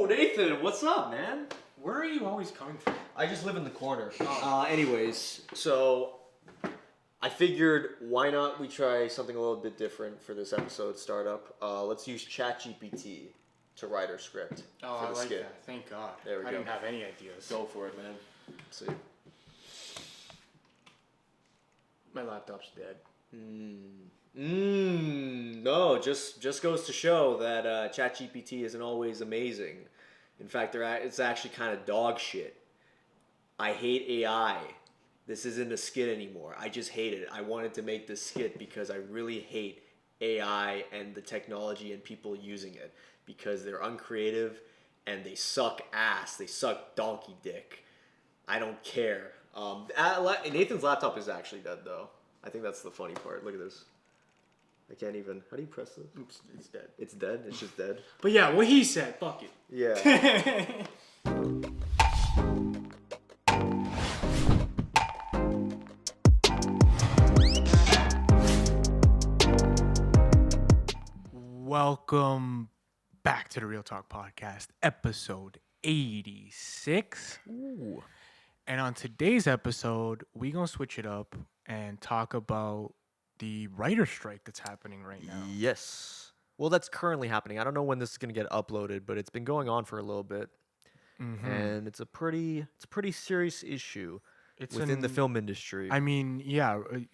Whoa, Nathan, what's up, man? Where are you always coming from? I just live in the corner. Anyways, so I figured why not we try something a little bit different for this episode startup. Let's use ChatGPT to write our script for I the like skit. that. Thank God. There we I go. didn't have any ideas. Go for it, man. Let's see. My laptop's dead. No, just goes to show that ChatGPT isn't always amazing. In fact, it's actually kind of dog shit. I hate AI. This isn't a skit anymore. I just hate it. I wanted to make this skit because I really hate AI and the technology and people using it because they're uncreative and they suck ass. They suck donkey dick. I don't care. Nathan's laptop is actually dead though. I think that's the funny part. Look at this. I can't even. How do you press this? Oops, it's dead. It's dead? It's just dead? But yeah, what he said, fuck it. Yeah. Welcome back to the Real Talk Podcast, episode 86. Ooh. And on today's episode, we're going to switch it up and talk about the writer strike that's happening right now. Yes. Well, that's currently happening. I don't know when this is going to get uploaded, but it's been going on for a little bit. Mm-hmm. And it's a pretty serious issue It's within the film industry. I mean, yeah, Film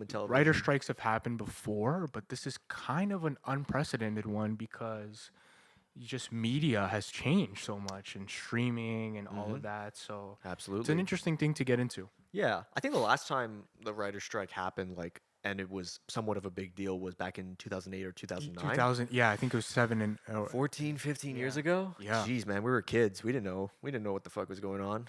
and television. writer strikes have happened before, but this is kind of an unprecedented one because just media has changed so much and streaming and all of that. So Absolutely. it's an interesting thing to get into. Yeah. I think the last time the writer's strike happened, and it was somewhat of a big deal, was back in 2008 or 2009. Yeah, I think it was 14, 15 years ago? Yeah. Jeez, man, we were kids. We didn't know what the fuck was going on.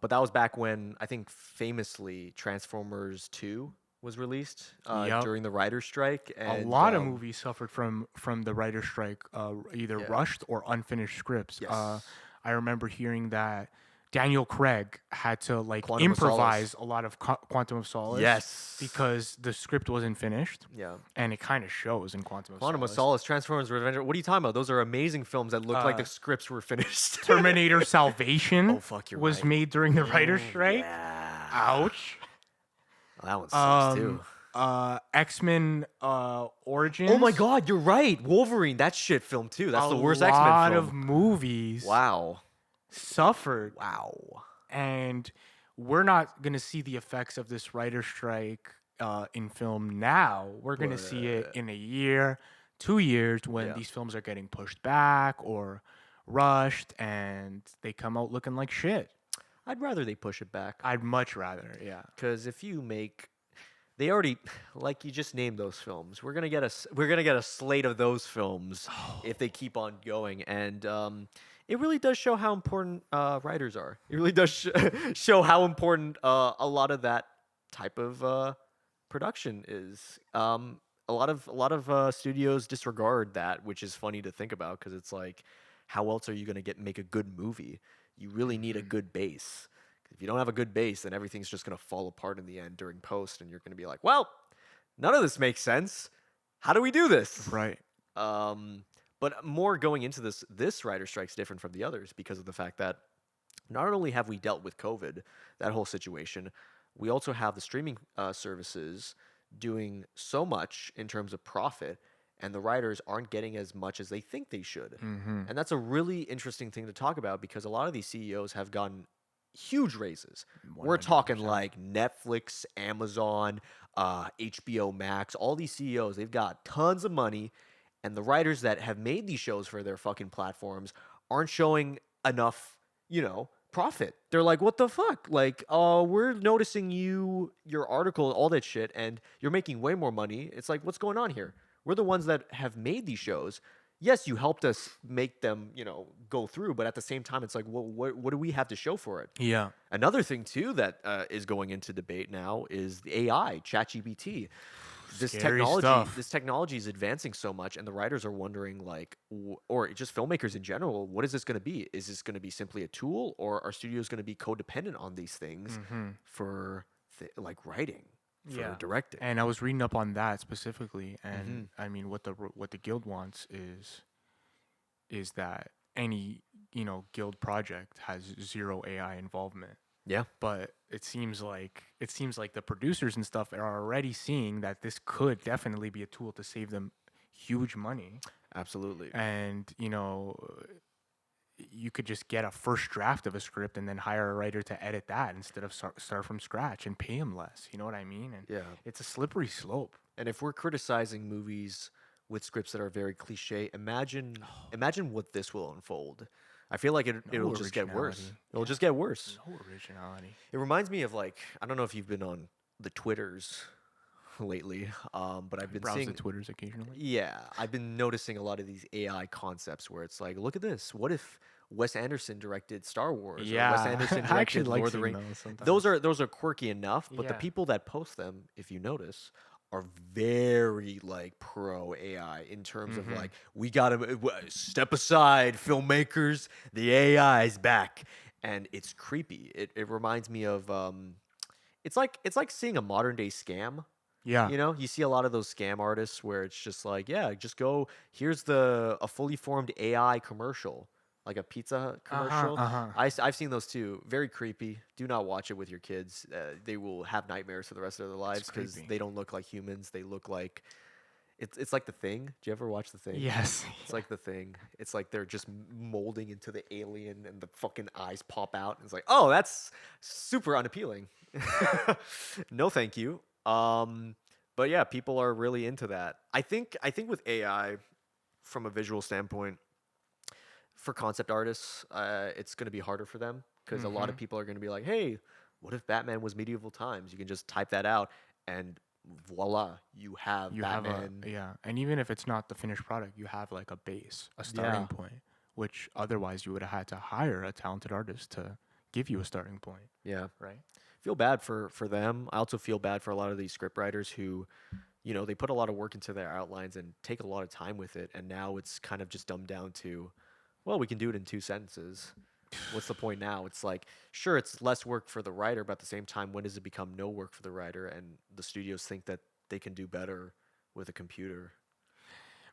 But that was back when, I think, famously, Transformers 2 was released during the writer's strike. And, a lot of movies suffered from the writer strike, either rushed or unfinished scripts. Yes. I remember hearing that Daniel Craig had to Quantum of improvise Solace. a lot of Quantum of Solace. Yes. Because the script wasn't finished. Yeah. And it kind of shows in Quantum of Quantum of Solace. Solace, Transformers Revenge. What are you talking about? Those are amazing films that look like the scripts were finished. Terminator Salvation Oh, fuck, you're was right. made during the writer's strike. Yeah. Ouch. That one sucks, too. X-Men Origins. Oh, my God, you're right. Wolverine, that shit film, too. That's the worst X-Men A lot film. of movies Wow. suffered. Wow. And we're not going to see the effects of this writer strike in film now. We're going to see it in a year, 2 years when these films are getting pushed back or rushed and they come out looking like shit. I'd rather they push it back. I'd much rather, yeah. Because if you make... They already... Like, you just named those films. We're gonna get a slate of those films if they keep on going. And... it really does show how important writers are. It really does show how important a lot of that type of production is. A lot of studios disregard that, which is funny to think about because it's like, how else are you gonna make a good movie? You really need a good base. If you don't have a good base, then everything's just gonna fall apart in the end during post, and you're gonna be like, well, none of this makes sense. How do we do this? Right. But more going into this writer strike's different from the others because of the fact that not only have we dealt with COVID, that whole situation, we also have the streaming services doing so much in terms of profit, and the writers aren't getting as much as they think they should. Mm-hmm. And that's a really interesting thing to talk about because a lot of these CEOs have gotten huge raises. We're talking 100%. like Netflix, Amazon, HBO Max, all these CEOs, they've got tons of money. And the writers that have made these shows for their fucking platforms aren't showing enough, profit. They're like, what the fuck? Like, we're noticing your article, all that shit, and you're making way more money. It's like, what's going on here? We're the ones that have made these shows. Yes, you helped us make them, go through, but at the same time, it's like, well, what do we have to show for it? Yeah. Another thing, too, that is going into debate now is the AI, ChatGPT. This technology is advancing so much, and the writers are wondering, or just filmmakers in general, what is this going to be? Is this going to be simply a tool, or are studios going to be codependent on these things for writing, for directing? And I was reading up on that specifically, and I mean, what the guild wants is that any guild project has zero AI involvement. Yeah, But it seems like the producers and stuff are already seeing that this could definitely be a tool to save them huge money. absolutely. And you could just get a first draft of a script and then hire a writer to edit that instead of start from scratch and pay him less. You know what I mean? And Yeah. it's a slippery slope. And if we're criticizing movies with scripts that are very cliche, imagine what this will unfold. I feel like it'll just get worse. originality. It'll just get worse. No originality. It reminds me of, like, I don't know if you've been on the Twitters lately, but I've been Browse seeing. the Twitters occasionally. Yeah, I've been noticing a lot of these AI concepts where it's like, look at this. What if Wes Anderson directed Star Wars? Or Wes Yeah, Anderson I actually directed like Lord of the seeing Rings. those sometimes. Those are quirky enough, but the Yeah. people that post them, if you notice, are very like pro AI in terms of like, we gotta step aside, filmmakers. The AI's back, and it's creepy. It reminds me of it's like seeing a modern day scam. Yeah. You know, you see a lot of those scam artists where it's just like, yeah, just go. Here's a fully formed AI commercial, like a Pizza Hut commercial. I've seen those too. Very creepy. Do not watch it with your kids. They will have nightmares for the rest of their lives because creepy. they don't look like humans. They look like it's like The Thing. Did you ever watch The Thing? Yes. It's like The Thing. It's like they're just molding into the alien and the fucking eyes pop out. And it's like, oh, that's super unappealing. No, thank you. But yeah, people are really into that. I think with AI, from a visual standpoint, for concept artists, it's going to be harder for them because a lot of people are going to be like, hey, what if Batman was medieval times? You can just type that out and voila, you have You Batman. have and even if it's not the finished product, you have like a base, a starting Yeah. point, which otherwise you would have had to hire a talented artist to give you a starting point, Yeah. right? Feel bad for them. I also feel bad for a lot of these script writers who, they put a lot of work into their outlines and take a lot of time with it, and now it's kind of just dumbed down to, well, we can do it in 2 sentences. What's the point now? It's like, sure, it's less work for the writer, but at the same time, when does it become no work for the writer and the studios think that they can do better with a computer?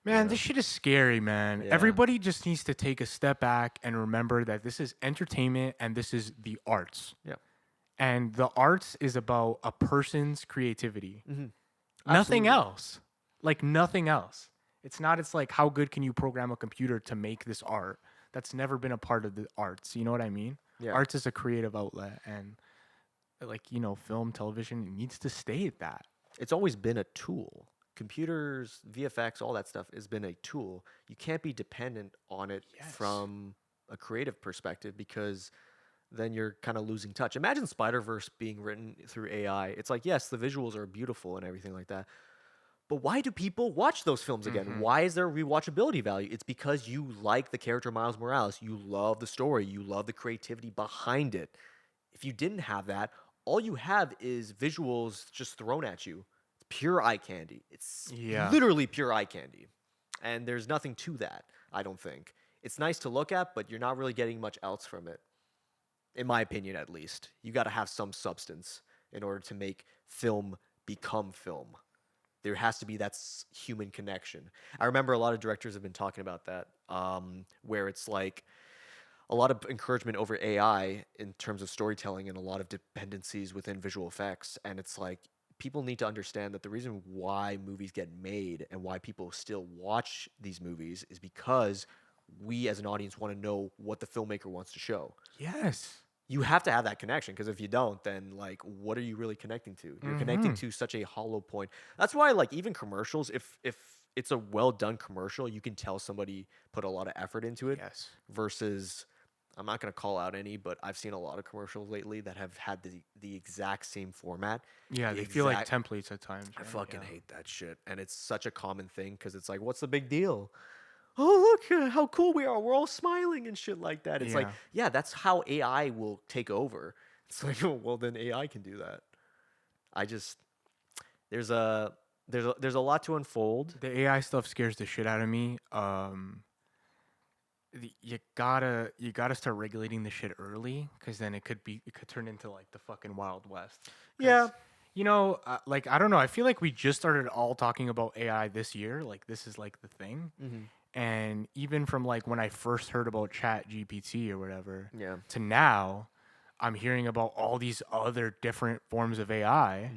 Man, Yeah. this shit is scary, man. Yeah. Everybody just needs to take a step back and remember that this is entertainment and this is the arts. Yeah. And the arts is about a person's creativity. Mhm. Nothing Absolutely. else. Like nothing else. It's like how good can you program a computer to make this art? That's never been a part of the arts. You know what I mean? Yeah. Arts is a creative outlet and film, television, it needs to stay at that. It's always been a tool. Computers, VFX, all that stuff has been a tool. You can't be dependent on it Yes. from a creative perspective because then you're kind of losing touch. Imagine Spider-Verse being written through AI. It's like, yes, the visuals are beautiful and everything like that. But why do people watch those films again? Why is there rewatchability value? It's because you like the character Miles Morales. You love the story. You love the creativity behind it. If you didn't have that, all you have is visuals just thrown at you. It's pure eye candy. It's Yeah. literally pure eye candy. And there's nothing to that, I don't think. It's nice to look at, but you're not really getting much else from it. In my opinion, at least. You got to have some substance in order to make film become film. There has to be that human connection. I remember a lot of directors have been talking about that, where it's like a lot of encouragement over AI in terms of storytelling and a lot of dependencies within visual effects. And it's like people need to understand that the reason why movies get made and why people still watch these movies is because we as an audience want to know what the filmmaker wants to show. Yes. You have to have that connection because if you don't, then like, what are you really connecting to? You're connecting to such a hollow point. That's why, like, even commercials, if it's a well done commercial, you can tell somebody put a lot of effort into it. Yes. Versus, I'm not gonna call out any, but I've seen a lot of commercials lately that have had the exact same format. Yeah, The they feel like exact- templates at times. I right? fucking Yeah. hate that shit, and it's such a common thing because it's like, what's the big deal? Oh, look how cool we are. We're all smiling and shit like that. It's like, Yeah. yeah, that's how AI will take over. It's like, oh, well, then AI can do that. I just there's a lot to unfold. The AI stuff scares the shit out of me. You gotta start regulating the shit early, because then it could turn into like the fucking Wild West. 'Cause, Yeah. like I don't know. I feel like we just started all talking about AI this year. Like this is like the thing, And even from like when I first heard about Chat GPT or whatever Yeah. to now, I'm hearing about all these other different forms of AI.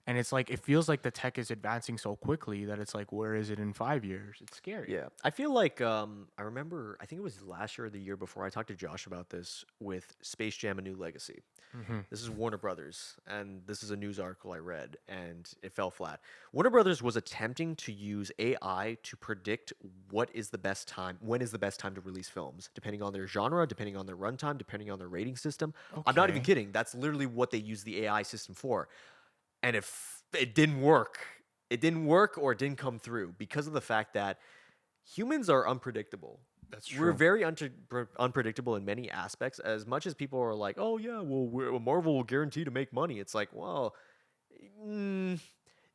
And it's like, it feels like the tech is advancing so quickly that it's like, where is it in 5 years? It's scary. Yeah, I feel like I remember. I think it was last year or the year before. I talked to Josh about this with Space Jam: A New Legacy. This is Warner Brothers, and this is a news article I read, and it fell flat. Warner Brothers was attempting to use AI to predict what is the best time, when is the best time to release films, depending on their genre, depending on their runtime, depending on their rating system. I'm not even Okay. kidding. That's literally what they use the AI system for. And if it didn't work, or it didn't come through because of the fact that humans are unpredictable. That's We're true. very unpredictable in many aspects. As much as people are like, "Oh yeah, well, Marvel will guarantee to make money," it's like, well, mm,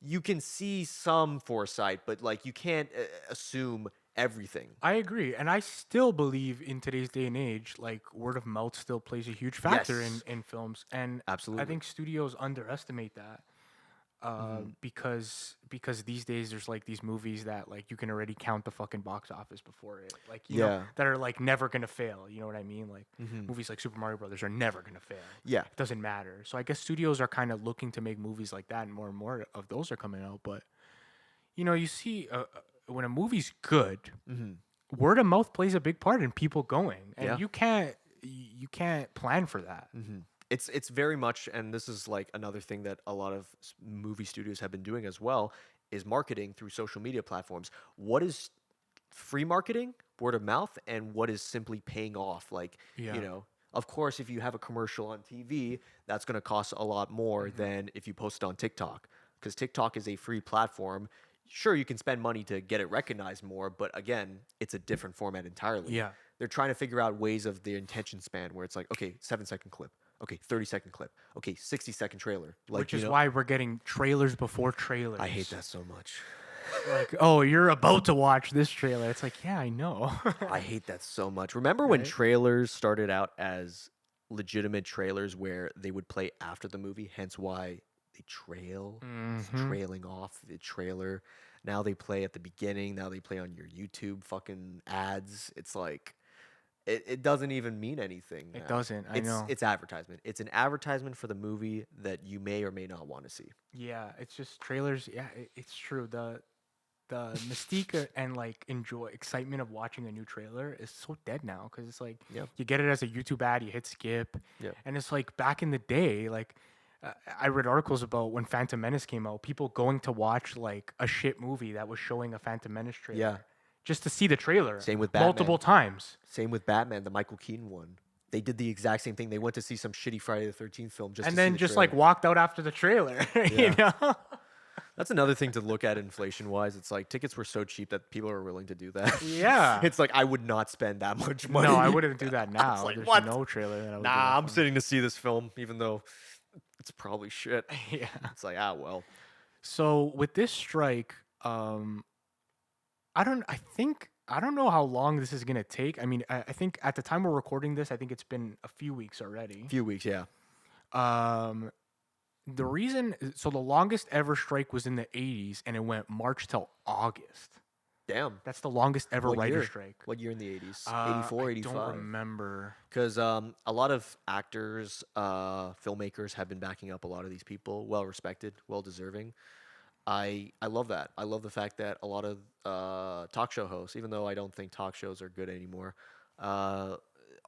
you can see some foresight, but like you can't assume everything. I agree. And I still believe in today's day and age, like word of mouth still plays a huge factor Yes, in films. And I absolutely. think studios underestimate that. Because these days there's like these movies that like you can already count the fucking box office before it, like you know, Yeah. that are like never gonna fail. You know what I mean? Like movies like Super Mario Brothers are never gonna fail. Yeah. It doesn't matter. So I guess studios are kind of looking to make movies like that, and more of those are coming out. But you know, you see, when a movie's good, word of mouth plays a big part in people going, and Yeah. you can't plan for that. It's very much, and this is like another thing that a lot of movie studios have been doing as well, is marketing through social media platforms. What is free marketing, word of mouth, and what is simply paying off? Like, Yeah. of course, if you have a commercial on TV, that's going to cost a lot more than if you post it on TikTok, because TikTok is a free platform. Sure, you can spend money to get it recognized more, but again, it's a different format entirely. Yeah. They're trying to figure out ways of the attention span where it's like, okay, 7-second clip. Okay, 30-second clip. Okay, 60-second trailer. Like, Which is why we're getting trailers before trailers. I hate that so much. Like, oh, you're about to watch this trailer. It's like, yeah, I know. I hate that so much. Remember when Right? trailers started out as legitimate trailers where they would play after the movie, hence why they trail, it's trailing off the trailer. Now they play at the beginning, now they play on your YouTube fucking ads. It's like it doesn't even mean anything It now. doesn't. I know. It's advertisement. It's an advertisement for the movie that you may or may not want to see. Yeah, it's just trailers. Yeah, it's true. The mystique and like excitement of watching a new trailer is so dead now, because it's like Yeah. you get it as a YouTube ad, you hit skip, Yeah. and it's like back in the day, like I read articles about when Phantom Menace came out, people going to watch like a shit movie that was showing a Phantom Menace trailer, Yeah. just to see the trailer. Same with Batman. multiple times. Same with Batman, the Michael Keaton one. They did the exact same thing. They went to see some shitty Friday the 13th film just And to see then the just trailer. like walked out after the trailer. You Yeah. know? That's another thing to look at inflation wise. It's like tickets were so cheap that people are willing to do that. Yeah. It's like I would not spend that much money. No, I wouldn't do that now. like, There's what? no trailer that I would do Nah, that I'm for. sitting to see this film, even though it's probably shit. Yeah. It's like, ah, well. So with this strike, I don't know how long this is gonna take. I mean, I think at the time we're recording this, I think it's been a few weeks already. Few weeks, yeah. The longest ever strike was in the 80s, and it went March till August. Damn. That's the longest ever What writer year? strike. What year in the 80s? Uh, 84, I 85? don't remember. Because a lot of actors, filmmakers have been backing up a lot of these people. Well respected, well deserving. I love that. I love the fact that a lot of talk show hosts, even though I don't think talk shows are good anymore,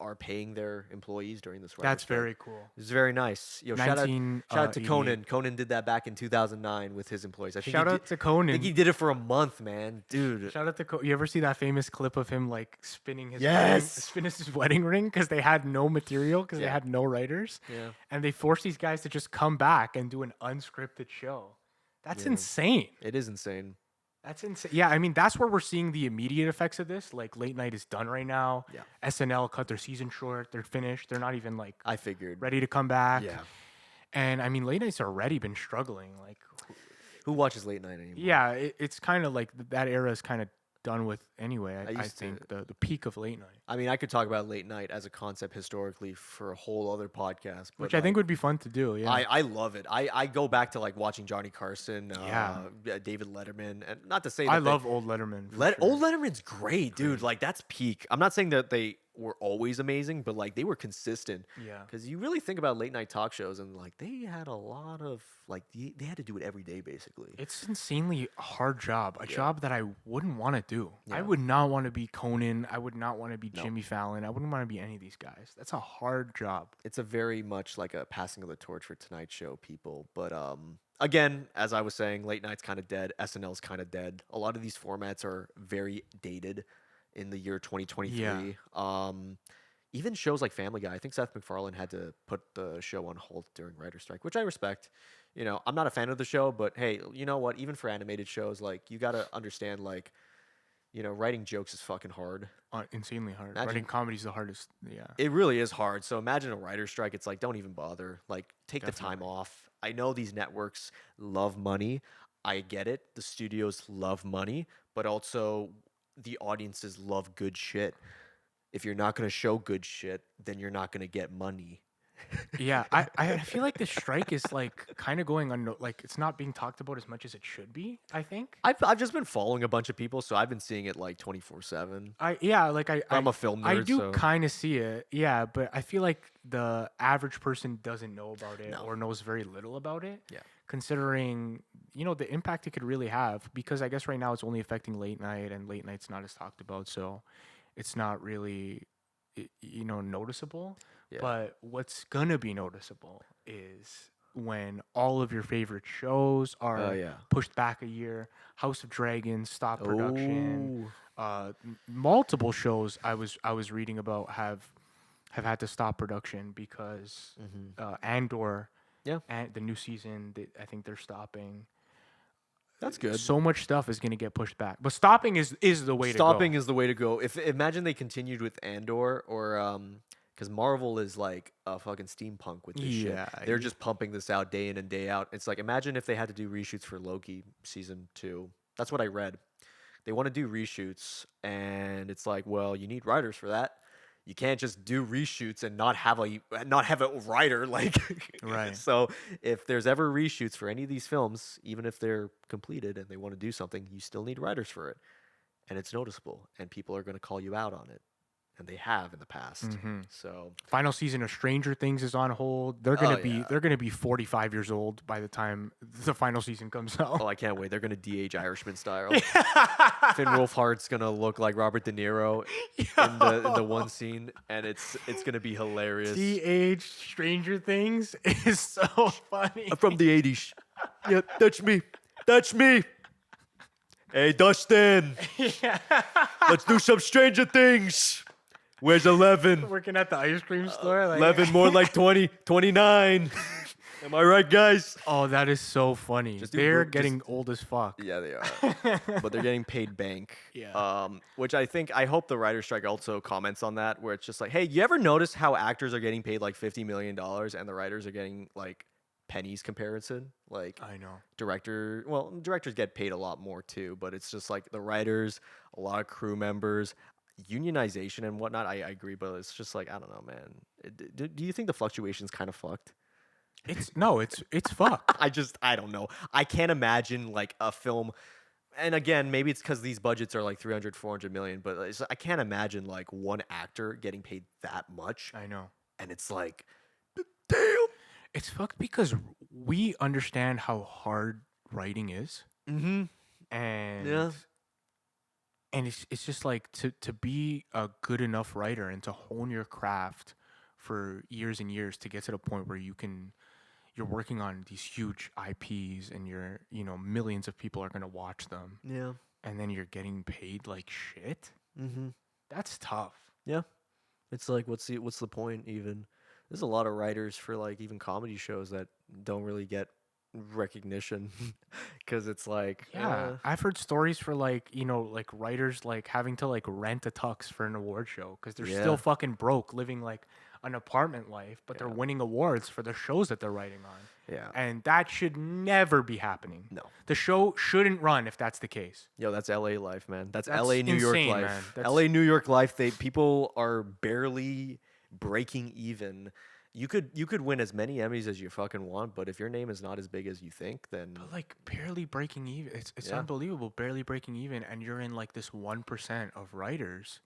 are paying their employees during this writer's That's strike. very cool. It's very nice. Yo, shout out to 1988. Conan. Conan did that back in 2009 with his employees. I think Shout he out did, to I Conan. think he did it for a month, man, dude. Shout out to You ever see that famous clip of him like spinning his Yes. spinning his wedding ring because they had no material, because they Yeah. had no writers, Yeah. and they forced these guys to just come back and do an unscripted show. That's Yeah. insane. It is insane. That's insane. Yeah, I mean that's where we're seeing the immediate effects of this. Like late night is done right now. Yeah. SNL cut their season short. They're finished. They're not even like I figured. ready to come back. Yeah. And I mean late nights already been struggling. Like Who watches late night anymore? yeah, it's kind of like that era is kind of done with anyway. I I used to. think the peak of late night, I mean, I could talk about late night as a concept historically for a whole other podcast, but which I think would be fun to do. Yeah. I love it. I go back to like watching Johnny Carson, Yeah. David Letterman, and not to say I that love old Letterman. For Old sure. Letterman's great, dude. Like that's peak. I'm not saying that they were always amazing, but like they were consistent. Yeah. Because you really think about late night talk shows, and like they had a lot of like they had to do it every day, basically. It's insanely hard job. A job that I wouldn't want to do. I Yeah. would not want to be Conan. I would not want to be No. Jimmy Fallon. I wouldn't want to be any of these guys. That's a hard job. It's a very much like a passing of the torch for Tonight Show people. But again, as I was saying, late night's kind of dead. SNL's kind of dead. A lot of these formats are very dated in the year 2023. Even shows like Family Guy, I think Seth MacFarlane had to put the show on hold during writer's strike, which I respect. You know, I'm not a fan of the show, but hey, you know what? Even for animated shows, like you got to understand, like, you know, writing jokes is fucking hard. Insanely hard. Imagine- Writing comedy is the hardest. Yeah. It really is hard. So imagine a writer's strike. It's like, don't even bother. Like, take the time Definitely. off. I know these networks love money. I get it. The studios love money, but also the audiences love good shit. If you're not going to show good shit, then you're not going to get money. Yeah, I feel like the strike is like kind of going on, like it's not being talked about as much as it should be. I think. I've just been following a bunch of people, so I've been seeing it like 24/7. I'm a film I nerd, do so- kind of see it. Yeah, but I feel like the average person doesn't know about it No. or knows very little about it. Yeah. Considering the impact it could really have, because I guess right now it's only affecting late night, and late night's not as talked about, so it's not really noticeable. Yeah. But what's gonna be noticeable is when all of your favorite shows are Oh, yeah. pushed back a year. House of Dragons stopped production. Oh. Multiple shows I was reading about have had to stop production because Andor, Yeah. and the new season, I think they're stopping. That's good. So much stuff is gonna get pushed back, but stopping is the way to go. Stopping is the way to go. If imagine they continued with Andor or because Marvel is like a fucking steampunk with this Yeah, shit. They're just pumping this out day in and day out. It's like imagine if they had to do reshoots for Loki season 2. That's what I read. They want to do reshoots, and it's like, well, you need writers for that. You can't just do reshoots and not have a writer like Right. So if there's ever reshoots for any of these films, even if they're completed and they want to do something, you still need writers for it, and it's noticeable, and people are going to call you out on it, and they have in the past. So Final season of Stranger Things is on hold. They're gonna yeah. they're gonna be 45 years old by the time the final season comes out. oh, I can't wait. They're going to de-age Irishman style. Finn Wolfhard's going to look like Robert De Niro in the one scene, and it's going to be hilarious. De-age Stranger Things is so funny. From the 80s. Yeah, that's me. That's me. Hey, Dustin. Let's do some Stranger Things. Where's 11? Working at the ice cream store. Like, 11 more like 20, 29. Am I right, guys? Oh, that is so funny. Just do They're just- getting old as fuck. Yeah, they are. But they're getting paid bank. Yeah. Which I hope the writer's strike also comments on that, where it's just like, hey, you ever notice how actors are getting paid like $50 million and the writers are getting like pennies comparison? Like I know. directors get paid a lot more too, but it's just like the writers, a lot of crew members, unionization and whatnot. I agree, but it's just like, I don't know, man. Do you think the fluctuation's kind of fucked? It's fucked. I don't know. I can't imagine like a film, and again, maybe it's because these budgets are like 300, 400 million, but I can't imagine like one actor getting paid that much. I know. And it's like, damn. It's fucked because we understand how hard writing is. Mm-hmm. And Yeah. and it's just like to be a good enough writer and to hone your craft for years and years to get to the point where you're working on these huge IPs and millions of people are going to watch them, Yeah. and then you're getting paid like shit. Mm-hmm. That's tough. Yeah. It's like, what's the point even? There's a lot of writers for like even comedy shows that don't really get recognition because it's like, Yeah, I've heard stories for like, like writers like having to like rent a tux for an award show because they're still yeah, fucking broke living like an apartment life, but they're yeah, winning awards for the shows that they're writing on. yeah. And that should never be happening. No. The show shouldn't run if that's the case. Yo, that's LA life, man. That's That's LA New York insane, man. life. That's LA New York life. People are barely breaking even. You could win as many Emmys as you fucking want, but if your name is not as big as you think, then but like barely breaking even. It's yeah. unbelievable, barely breaking even, and you're in like this 1% of writers.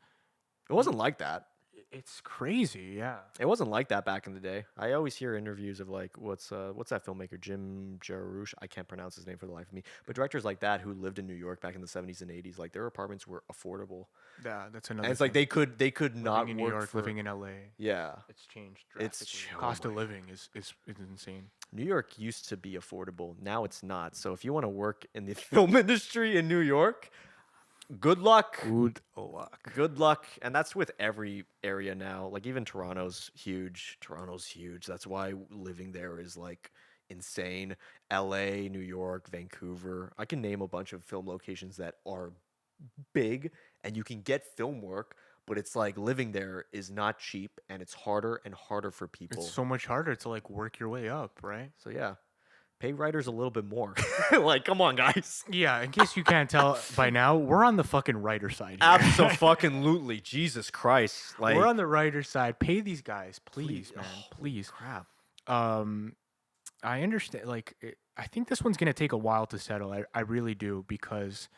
It wasn't like that. It's crazy, yeah. It wasn't like that back in the day. I always hear interviews of like what's that filmmaker Jim Jarmusch? I can't pronounce his name for the life of me. But directors like that who lived in New York back in the 70s and 80s, like their apartments were affordable. Yeah, that's And another it's like thing. they could Living not in New work York, for living in LA. yeah. It's changed It's drastically. oh Cost of my living is insane. New York used to be affordable. Now it's not. So if you want to work in the film industry in New York, good luck. Good luck. Good luck. And that's with every area now. Like even Toronto's huge. Toronto's huge. That's why living there is like insane. LA, New York, Vancouver. I can name a bunch of film locations that are big and you can get film work, but it's like living there is not cheap and it's harder and harder for people. It's so much harder to like work your way up, right? So yeah, pay writers a little bit more. Like, come on, guys. Yeah, in case you can't tell by now, we're on the fucking writer side here. Absolutely, Jesus Christ! Like, We're on the writer side. Pay these guys, please, Please. man, Oh, please. crap. I understand. Like, I think this one's gonna take a while to settle. I really do because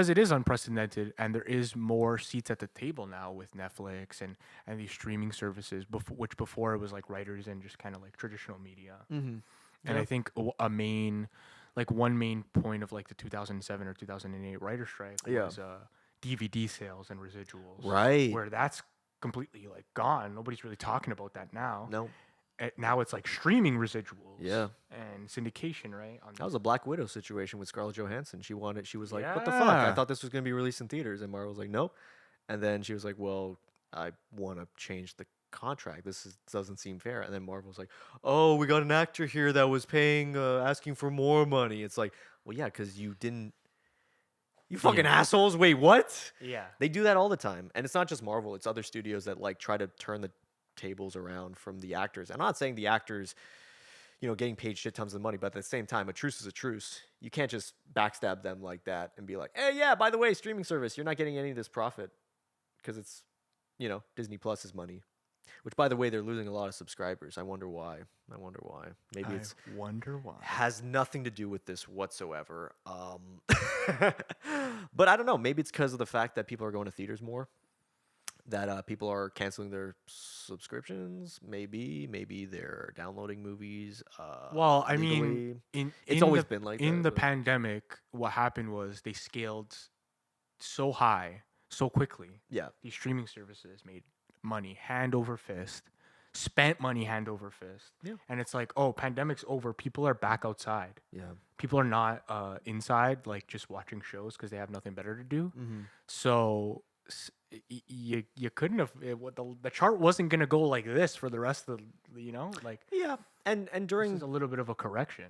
it is unprecedented and there is more seats at the table now with Netflix and these streaming services, which before it was like writers and just kind of like traditional media. Mm-hmm. And I think one main point of like the 2007 or 2008 writer strike Yeah. was DVD sales and residuals, Right. where that's completely like gone. Nobody's really talking about that now. No. Now it's like streaming residuals, Yeah. and syndication, right? That was a Black Widow situation with Scarlett Johansson. She was like, "What the fuck? I Yeah. thought this was gonna be released in theaters." And Marvel was like, "Nope." And then she was like, "Well, I want to change the contract. Doesn't seem fair." And then Marvel was like, "Oh, we got an actor here that was paying, asking for more money." It's like, well, yeah, because you didn't. You fucking assholes! Wait, what? Yeah. They do that all the time, and it's not just Marvel. It's other studios that like try to turn the tables around from the actors. I'm not saying the actors, getting paid shit tons of money, but at the same time, a truce is a truce. You can't just backstab them like that and be like, "Hey, yeah, by the way, streaming service, you're not getting any of this profit because it's, Disney Plus's money." Which, by the way, they're losing a lot of subscribers. I wonder why. Maybe it's wonder why. has nothing to do with this whatsoever. But I don't know. Maybe it's because of the fact that people are going to theaters more. That people are canceling their subscriptions. Maybe they're downloading movies. Well, I legally. mean, It's always been like in that, the so- pandemic, what happened was they scaled so high so quickly. Yeah, These streaming services made money hand over fist, spent money hand over fist. Yeah. And it's like, oh, pandemic's over. People are back outside. yeah. People are not inside, like just watching shows because they have nothing better to do. Mm-hmm. So you couldn't have the chart wasn't gonna go like this for the rest of like Yeah, and this during is a little bit of a correction.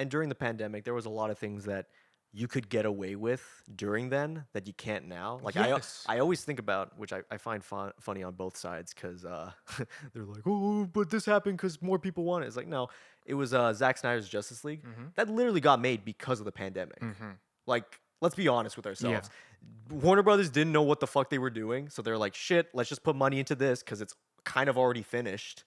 during the pandemic, there was a lot of things that you could get away with during then that you can't now. Like Yes. I always think about, which I find funny on both sides because they're like, "Oh, but this happened because more people want it." It's like, no, it was Zack Snyder's Justice League that literally got made because of the pandemic. Like, let's be honest with ourselves. Warner Brothers didn't know what the fuck they were doing, so they're like, "Shit, let's just put money into this because it's kind of already finished."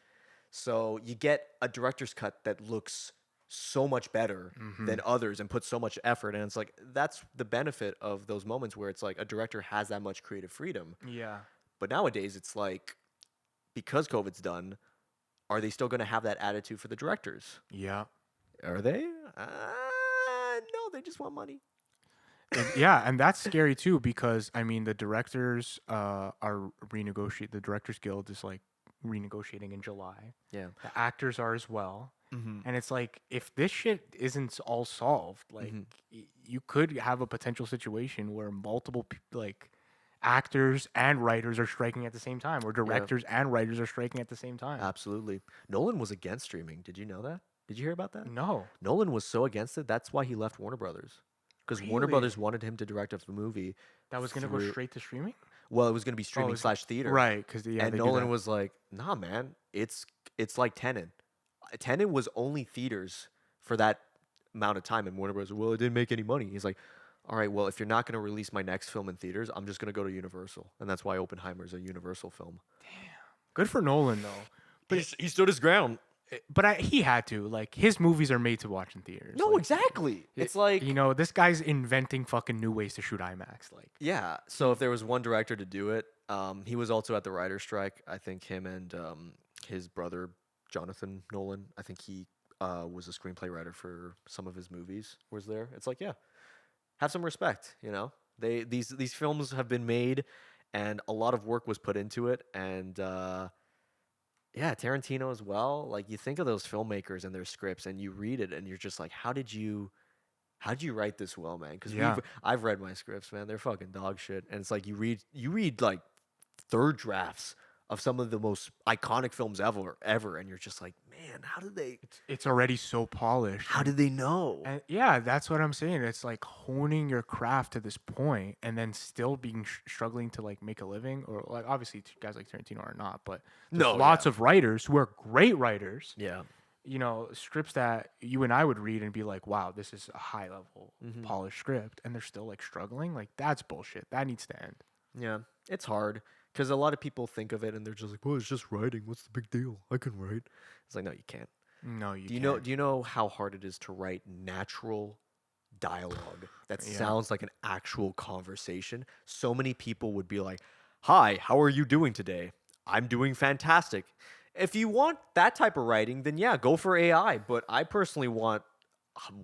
So you get a director's cut that looks so much better than others and puts so much effort, and it's like that's the benefit of those moments where it's like a director has that much creative freedom. Yeah. But nowadays, it's like because COVID's done, are they still going to have that attitude for the directors? Yeah. Are they? No, they just want money. Yeah, and that's scary too because I mean the directors are renegotiate. The Directors Guild is like renegotiating in July. Yeah. The actors are as well. Mm-hmm. And it's like if this shit isn't all solved, like you could have a potential situation where multiple like actors and writers are striking at the same time, or directors and writers are striking at the same time. Absolutely. Nolan was against streaming. Did you know that? Did you hear about that? No. Nolan was so against it. That's why he left Warner Brothers. Because Warner Really? Brothers wanted him to direct a movie That was gonna go through. straight to streaming? Well, it was going to be Oh, streaming it's slash theater. right, because yeah, And they do Nolan that. was like, "Nah, man, it's like Tenet. Tenet was only theaters for that amount of time." And Warner Bros. Well, it didn't make any money. He's like, "All right, well, if you're not going to release my next film in theaters, I'm just going to go to Universal." And that's why Oppenheimer is a Universal film. Good for Nolan though. But He stood his ground. he had to. Like his movies are made to watch in theaters. No, Like, exactly. It's like, this guy's inventing fucking new ways to shoot IMAX. Like, yeah. So if there was one director to do it, he was also at the writer's strike. I think him and his brother Jonathan Nolan. I think he was a screenplay writer for some of his movies. Was there? It's like, yeah, have some respect. These films have been made, and a lot of work was put into it, and yeah, Tarantino as well. Like you think of those filmmakers and their scripts, and you read it, and you're just like, how did you write this well, man? Because Yeah. I've read my scripts, man. They're fucking dog shit. And it's like you read like third drafts of some of the most iconic films ever, and you're just like, man, how did they it's already so polished. how did they know? And yeah, that's what I'm saying. It's like honing your craft to this point, and then still being struggling to like make a living, or like obviously guys like Tarantino are not, but there's No, lots yeah. of writers who are great writers. Yeah. Scripts that you and I would read and be like, wow, this is a high level Mhm. polished script, and they're still like struggling. Like that's bullshit. That needs to end. Yeah. It's hard because a lot of people think of it and they're just like, well, it's just writing. What's the big deal? I can write. It's like, no, you can't. No, you Do you can't. know? Do you know how hard it is to write natural dialogue that Yeah. sounds like an actual conversation? So many people would be like, "Hi, how are you doing today? I'm doing fantastic." If you want that type of writing, then yeah, go for AI. But I personally want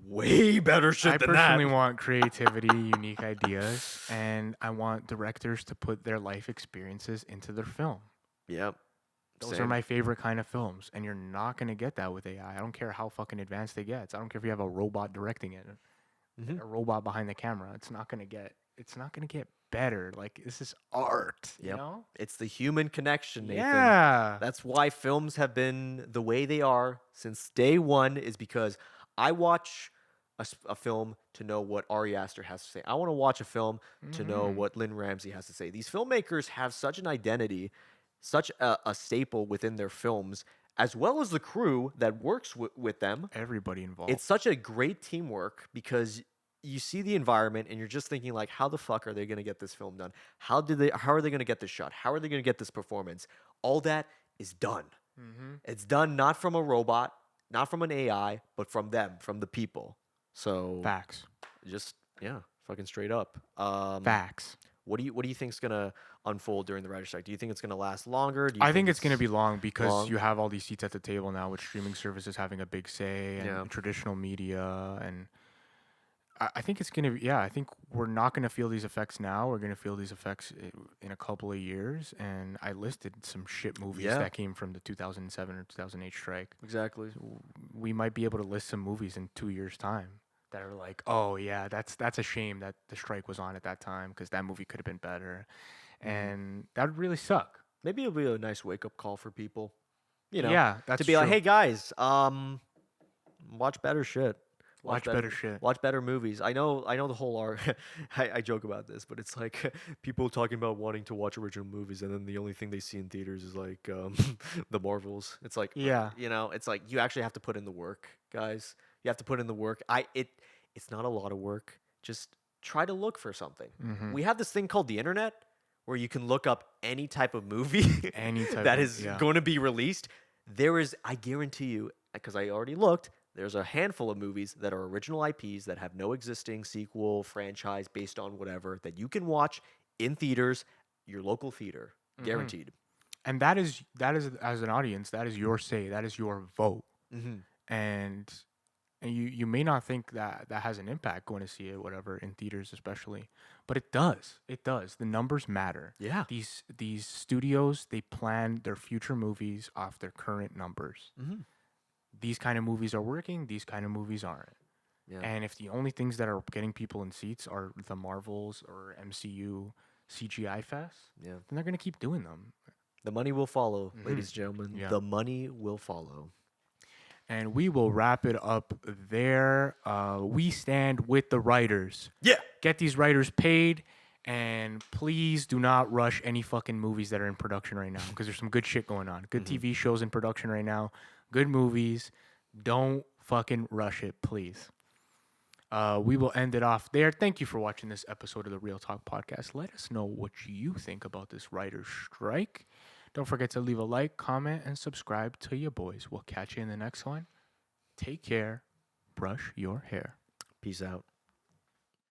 way better shit I than personally that. want creativity, unique ideas, and I want directors to put their life experiences into their film. Yep. Those are Same. my favorite kind of films, and you're not gonna get that with AI. I don't care how fucking advanced it gets. I don't care if you have a robot directing it, Mhm. a robot behind the camera. It's not gonna get. It's not gonna get better. Like this is art. You Yep. know? It's the human connection, Nathan. Yeah. That's why films have been the way they are since day one, is because I watch a film to know what Ari Aster has to say. I want to watch a film to know Mhm. what Lynn Ramsey has to say. These filmmakers have such an identity, such a staple within their films, as well as the crew that works with them. Everybody involved. It's such a great teamwork because you see the environment and you're just thinking like, how the fuck are they going to get this film done? How are they going to get this shot? How are they going to get this performance? All that is done. Mm-hmm. It's done not from a robot, not from an AI, but from them, from the people. So Facts. just yeah, fucking straight up. Facts. What do you think's gonna unfold during the writer's strike? Do you think it's gonna last longer? Do you I think it's going to be long because long? you have all these seats at the table now with streaming services having a big say and Yeah. traditional media. And I think it's going to be, yeah, I think we're not going to feel these effects now. We're going to feel these effects in a couple of years. And I listed some shit movies Yeah. that came from the 2007 or 2008 strike. Exactly. We might be able to list some movies in 2 years' time that are like, oh, yeah, that's a shame that the strike was on at that time because that movie could have been better. And that would really suck. Maybe it'll be a nice wake up call for people. You know, Yeah, that's to be like, true. hey guys, watch better shit. Watch better shit. Watch better movies. I know the whole art. I joke about this, but it's like people talking about wanting to watch original movies, and then the only thing they see in theaters is like the Marvels. It's like, Yeah. it's like you actually have to put in the work, guys. You have to put in the work. It's not a lot of work. Just try to look for something. Mhm. We have this thing called the internet where you can look up any type of movie Any type that of- is yeah. going to be released. There is, I guarantee you, because I already looked, there's a handful of movies that are original IPs that have no existing sequel, franchise based on whatever that you can watch in theaters, your local theater, Mhm. guaranteed. And that is as an audience, that is your say, that is your vote. Mm-hmm. And you may not think that that has an impact going to see it, whatever, in theaters especially, but it does. It does. The numbers matter. Yeah. These studios, they plan their future movies off their current numbers. Mm-hmm. These kind of movies are working. These kind of movies aren't. Yeah. And if the only things that are getting people in seats are the Marvels or MCU CGI fests, Yeah. then they're gonna keep doing them. The money will follow, Mhm. ladies and gentlemen. Yeah. The money will follow. And we will wrap it up there. We stand with the writers. Yeah. Get these writers paid. And please do not rush any fucking movies that are in production right now because there's some good shit going on. Good TV shows in production right now. Good movies. Don't fucking rush it, please. We will end it off there. Thank you for watching this episode of the Real Talk Podcast. Let us know what you think about this writer's strike. Don't forget to leave a like, comment, and subscribe to your boys. We'll catch you in the next one. Take care. Brush your hair. Peace out.